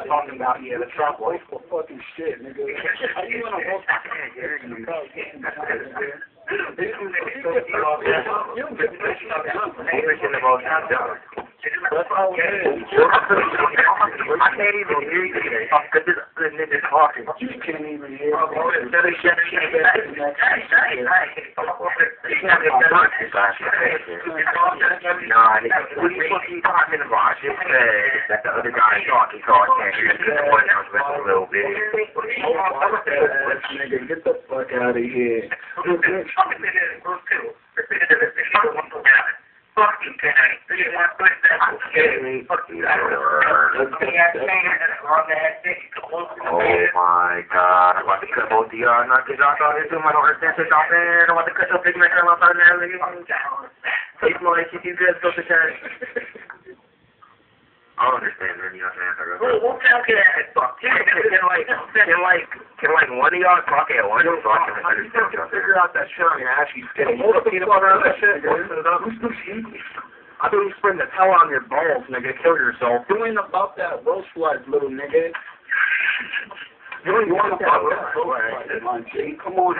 Talking about you the trouble for fucking shit, nigga. You wanna walk that's all it is. I can't even hear you because this good nigga talking. You can't even hear me. Nah, nigga, what the fuck are you talking about? I just said that the other guy talking, so I can't hear you. A little bit. Nigga, get the fuck out of here. Fuck you, can I? Oh my god, I'm about to cut both of y'all. Not because y'all thought this was my understand this off there. I'm about to cut your big man off on there. Take my life, you good, go to church. I don't understand any of that. Well, can one of y'all talk at once? So I can understand. Figure out that shit on your ass, you skinny. Hold the peanut butter on that shit. I thought you spreading the towel on your balls, nigga. Kill yourself. You ain't about that roast life, little nigga. You want that roast life, come on.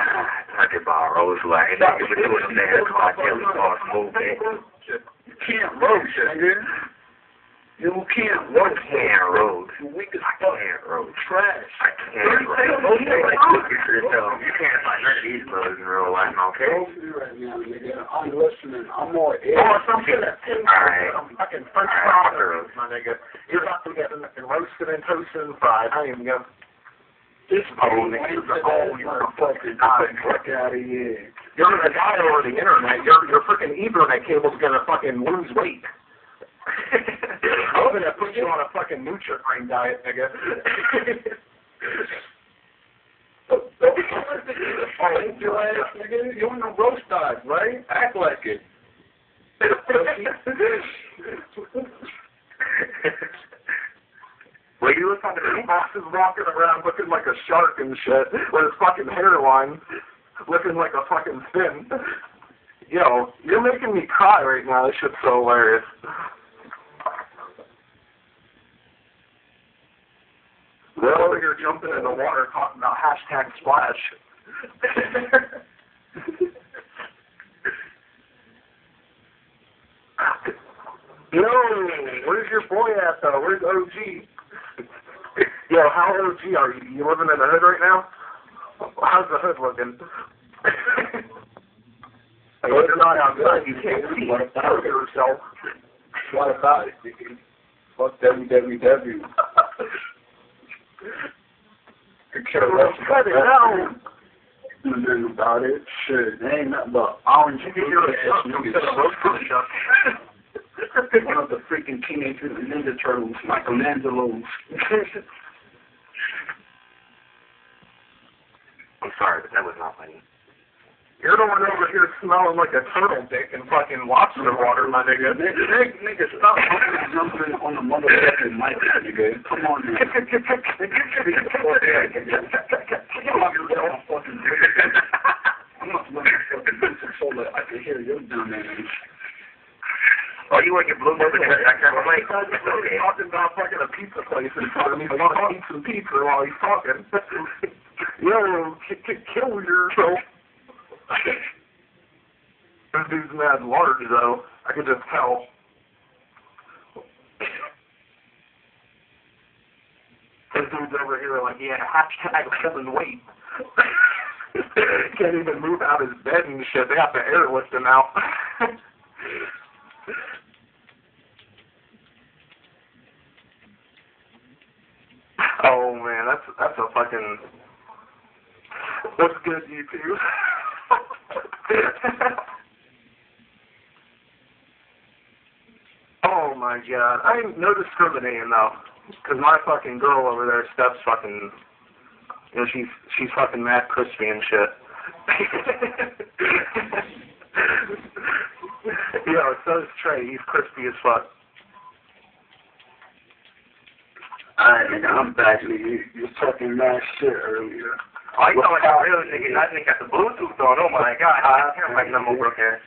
Talk about roast life. Nigga, we're doing a man cocktail sauce movement. You can't roast, nigga. You can't roast. You weak as fuck. I can't roast. Trash. I can't roast. You can't find none of these brothers in real life, okay? Right now, nigga. I'm listening. I'm more ill. Oh, some shit. Alright. Fucking French fries, my nigga. You're about to get roasted and toasted and fried. I ain't even gonna. This nigga is a hole. You're a fucking fuck out of here. You're gonna die over the internet. Your freaking Ethernet cable's gonna fucking lose weight. I'm gonna put you on a fucking Nutri-Grain diet, nigga. Your ass, nigga. You want no roast dog, right? Act like it. Well, you look like a boss is walking around looking like a shark and shit with his fucking hairline looking like a fucking fin. Yo, you're making me cry right now. This shit's so hilarious. We're over here jumping in the water talking about hashtag splash. Yo, where's your boy at though? Where's OG? Yo, how OG are you? You living in the hood right now? How's the hood looking? Well, you're not outside. You can't see yourself. What about it, nigga? Fuck wWw. Cut it out. Nothing about it. Shit, it ain't nothing but orange. One of the freaking Teenage Mutant Ninja Turtles, Michelangelo's. I'm sorry, but that was not funny. You're the one over here smelling like a turtle dick and fucking lobster water, my nigga. Nigga, stop jumping on the motherfucking mic, nigga. Come on, man. I'm not motherfucking so that I can hear your dumb ass. Oh, you want your blue movie in that kind of way? Okay. Talking about fucking a pizza place and telling me to want to eat some pizza while he's talking. Yo, kill yourself. This dude's mad large, though. I can just tell. This dude's over here like, yeah, hashtag seven weight. Can't even move out his bed and shit. They have to airlift him out. Oh man, that's a fucking. What's good, YouTube? Oh my god, I ain't no discriminating though, cause my fucking girl over there, Steph's fucking, you know, she's fucking mad crispy and shit. Yo, so is Trey. He's crispy as fuck. Alright, nigga, I'm back, nigga. You was talking mad shit earlier. Oh, you sound like a real nigga. That nigga got the Bluetooth on. Oh my god. I can't like no more broke ass.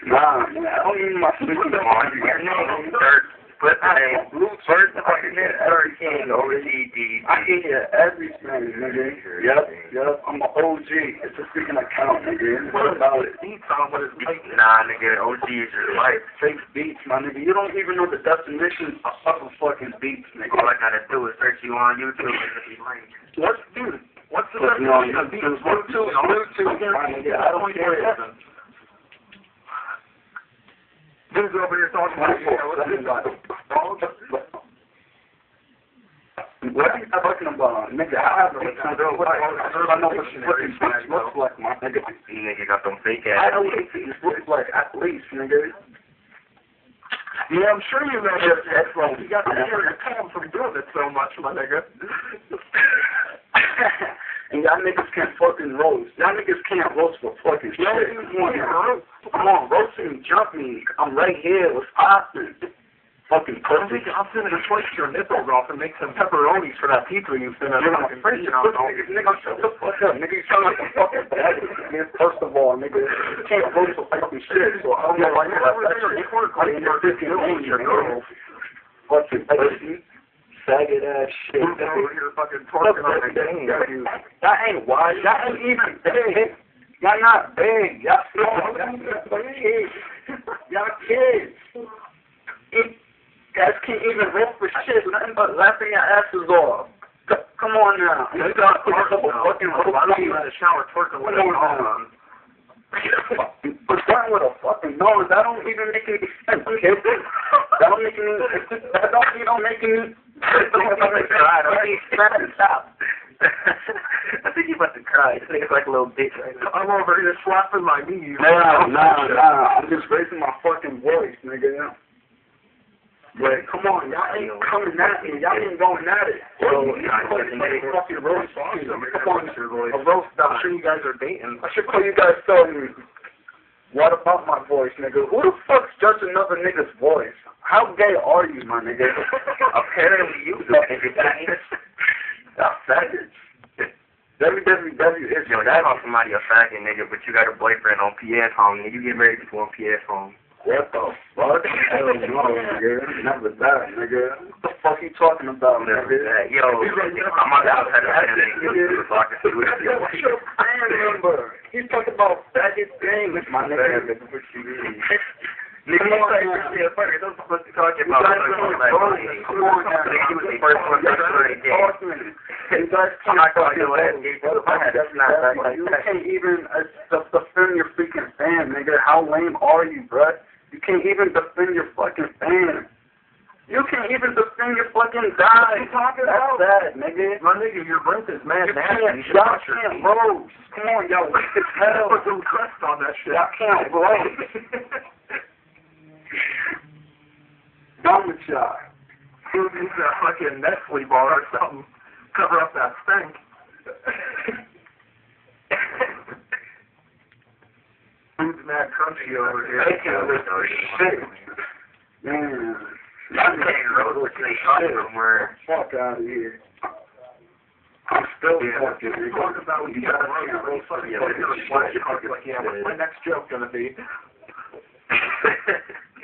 Nah, man. I don't even my Bluetooth on. Your name, Dirt. Split the name. First fucking name, Dirt King, OGD. I can hear everything, nigga. Yup. I'm an OG. It's a freaking account, nigga. What about it? Beats on what is beats? Nah, nigga. OG is your life. Fake beats, my nigga. You don't even know the definition of a fucking beats, nigga. All I gotta do is search you on YouTube and it'll be like. What's the definition of beats? Bluetooth, my nigga. I don't care. Dude's over here talking about what are you talking about? Nigga, I have a I know what fucking bitch looks like, my nigga. You nigga got them fake ass. I know what these looks like, at least, nigga. Yeah, I'm sure you know your headphones. You got to hear your palm from doing it so much, my nigga. And y'all niggas can't fucking roast. Y'all niggas can't roast for fucking shit. Come on, roast and jump me. I'm right here. What's poppin'? Fucking pussy. I'm finna slice your nipples off and make some pepperonis for that pizza you finna fucking freaking on. Nigga, shut the fuck up. Nigga, you sound like a fucking bad nigga. First of all, nigga, you can't roast for fucking shit. So I don't know why you like that shit. You're 15 your girl. Fucking pussy. Faggot ass shit. Over here fucking twerking on the game. That ain't why. That ain't even big. Y'all not big. Y'all small. Y'all kids. Y'all kids. Guys can't even roll for shit. Nothing but laughing your asses off. Come on now. You got a couple fucking roll. I don't even have a shower twerking with it on. But that with a fucking nose, that don't even make any sense, kid. That don't make any. That don't even make any. Stop. I think he's about to cry. I think it's like a little bitch right now. I'm over here slapping my knees. Nah. I'm just raising my fucking voice, nigga. But come on, y'all ain't coming at me. Y'all ain't going at it. Fucking roast. Come on, a roast. I'm sure you guys are dating. I should call you guys telling me. What about my voice, nigga? Who the fuck's judge another nigga's voice? How gay are you, my nigga? Apparently you do, nigga. Y'all faggots. wWw is yo, that on somebody a faggot, nigga, but you got a boyfriend on PS home, nigga. You get married before on PS home. What the fuck? Hell no, nigga. Never that, nigga. What the fuck you talking about, nigga? Yo, I'm on the outside of that nigga. So I can see what you're What's your fan number? He's talking about faggot things, my nigga. What you mean? Nigga, you say shit first. Don't supposed to talk about it. Come on now. He was the first one to say it. You guys can't fucking you can't even defend your freaking fan, nigga. How lame are you, bruh? You can't even defend your fucking fan. You can't even defend your fucking guy. What you talking about? That's sad, nigga. My nigga, your breath is mad nasty. Y'all can't roast. Come on, y'all weak as hell. Put some crust on that shit. Y'all can't roast. Done with y'all. Who needs that fucking Nestle bar or something? Cover up that stink. Food's mad crunchy over here. Shit. Man. I can't roll with this shit somewhere. Fuck out of here. I'm still fucking. Talk about when you got to roll something. What's my next joke gonna be?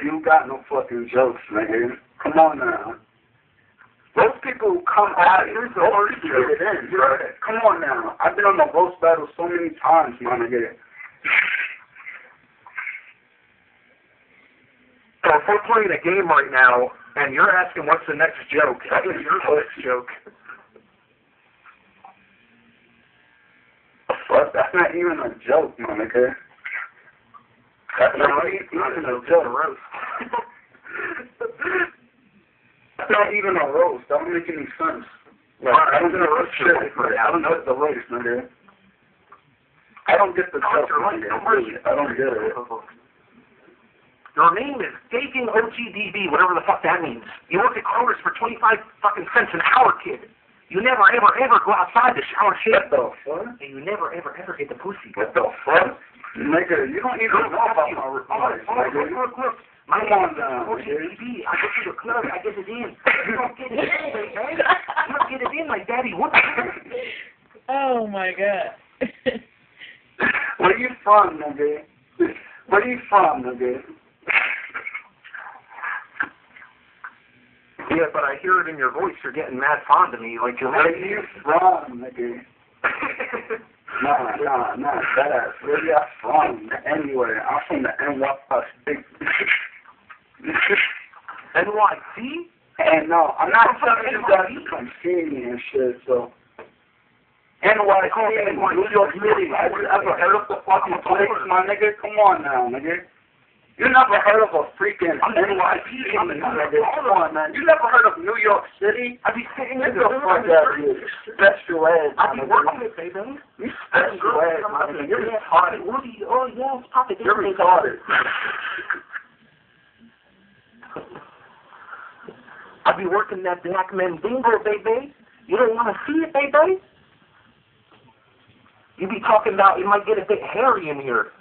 You got no fucking jokes, nigga. Come on now. Those people come out here, those people get it in. Come on now. I've been on the roast battle so many times, my nigga. So if we're playing a game right now, and you're asking what's the next joke, that is your next joke. Fuck, that's not even a joke, my nigga. That's not even a joke. That's not even a roast. That don't make any sense. Like, I don't get a roast shit. I don't get the roast, nigga. I don't get the joke, nigga. I don't get it. Your name is Faking OGDB, whatever the fuck that means. You work at Kroger's for 25 fucking cents an hour, kid. You never, ever, ever go outside to shower shit. What the fuck? And you never, ever, ever get the pussy. What the fuck? Nigga, you don't even know about my replies, nigga. Look. My name is OGDB. I go to the club. I get it in. You don't get it in, man. You don't get it in like Daddy. What the fuck? Oh my god. Where you from, nigga? Where you from, nigga? Yeah, but I hear it in your voice. You're getting mad fond of me, like you're. Where you from, nigga? Nah, that. Where you from? Anyway, I'm from the NYC. NYC? And no, I'm not telling you guys to come see me and shit, so. NYC, New York City. Have you ever heard of the fucking place, my nigga? Come on now, nigga. You never heard of a freaking NYC, nigga? Come on, man. You never heard of New York City? I be sitting in Get the fuck out of here. Special ed, I my be nigga. working with baby. You special ed, my nigga. You're retarded. Oh, yes, Papa. You're retarded. I be working that black man bingo, baby. You don't want to see it, baby? You be talking about it might get a bit hairy in here.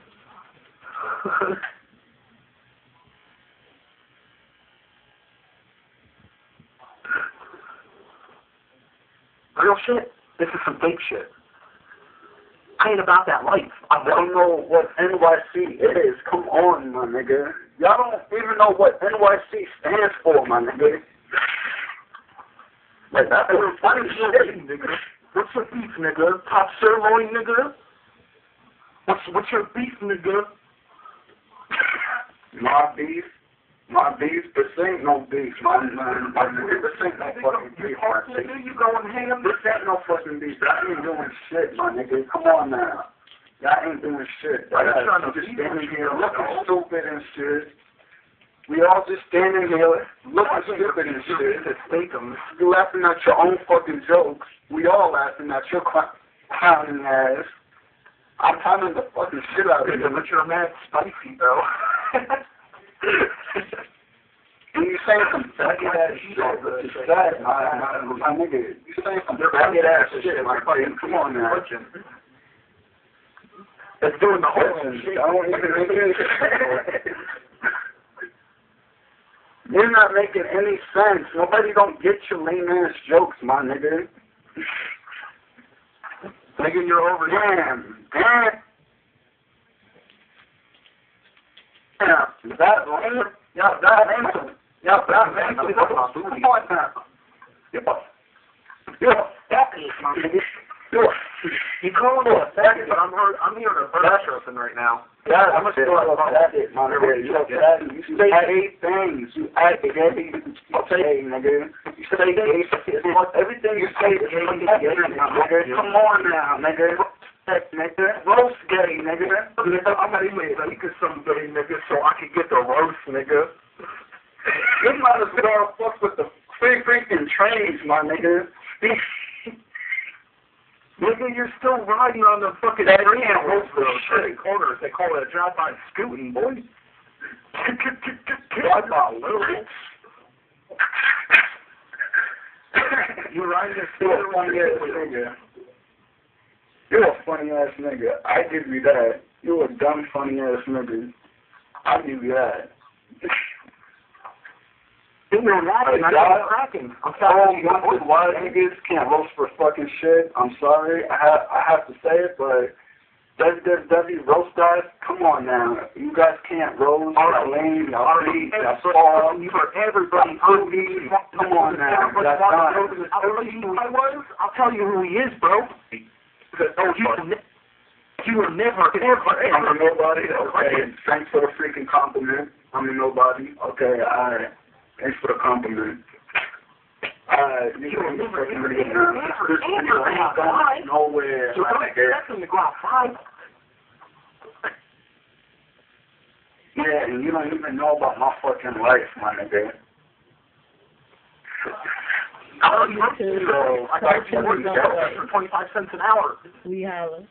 Real shit? This is some fake shit. I ain't about that life. I don't know what NYC is. Come on, my nigga. Y'all don't even know what NYC stands for, my nigga. Like, that's a funny shit, nigga. What's your beef, nigga? Top sirloin, nigga? What's your beef, nigga? My beef? This ain't no beef, my nigga. This ain't no fucking beef, my nigga. You going ham? This ain't no fucking beef. Y'all ain't doing shit, my nigga. Come on now. Y'all ain't doing shit. Y'all just standing here looking stupid and shit. We all just standing here looking stupid and shit. You laughing at your own fucking jokes. We all laughing at your clowning ass. I'm pounding the fucking shit out of you. But you're mad spicy, though. And you saying some faggot ass shit, but you're sad, my nigga. You saying some faggot ass shit, my nigga. Come on now. That's doing the whole shit. I don't even You're not making any sense. Nobody don't get your lame ass jokes, my nigga. Nigga, you're over here. Damn. That lame. Yeah, that lame. Yeah, that lame. Come on now. You're a faggot, my nigga. You calling me a faggot, but I'm here to burn something right now. Yeah, I'm a faggot, my nigga. You're a faggot. You say gay things. You act gay. You say, nigga. You say gay. Everything you say is fucking gay, nigga. Come on now, nigga. Nigga. Roast gay, nigga. I'm not even making some gay, nigga, so I can get the roast, nigga. You might as well fuck with the freaking trains, my nigga. Nigga, you're still riding on the fucking train and roast the shitty corners. They call it a drive-by scooting, boy. Drive-by little. You're riding a scooter funny ass nigga. You're a funny ass nigga. I give you that. You're a dumb funny ass nigga. I give you that. You're laughing. I'm cracking. I'm sorry. Why niggas can't roast for fucking shit? I'm sorry. I have to say it, but wWw roast guys, come on now. You guys can't roast. Y'all lame. Y'all beat. Y'all fall. For everybody. Come on now. That's fine. I'll tell you who he is, bro. You were never, I'm a nobody. Okay. Thanks for the freaking compliment. I'm a nobody. Okay. Alright. Thanks for the compliment. You were never freaking nowhere. Yeah, and you don't even know about my fucking life, my nigga. Oh, you too. I got you for 25 cents an hour. We holla.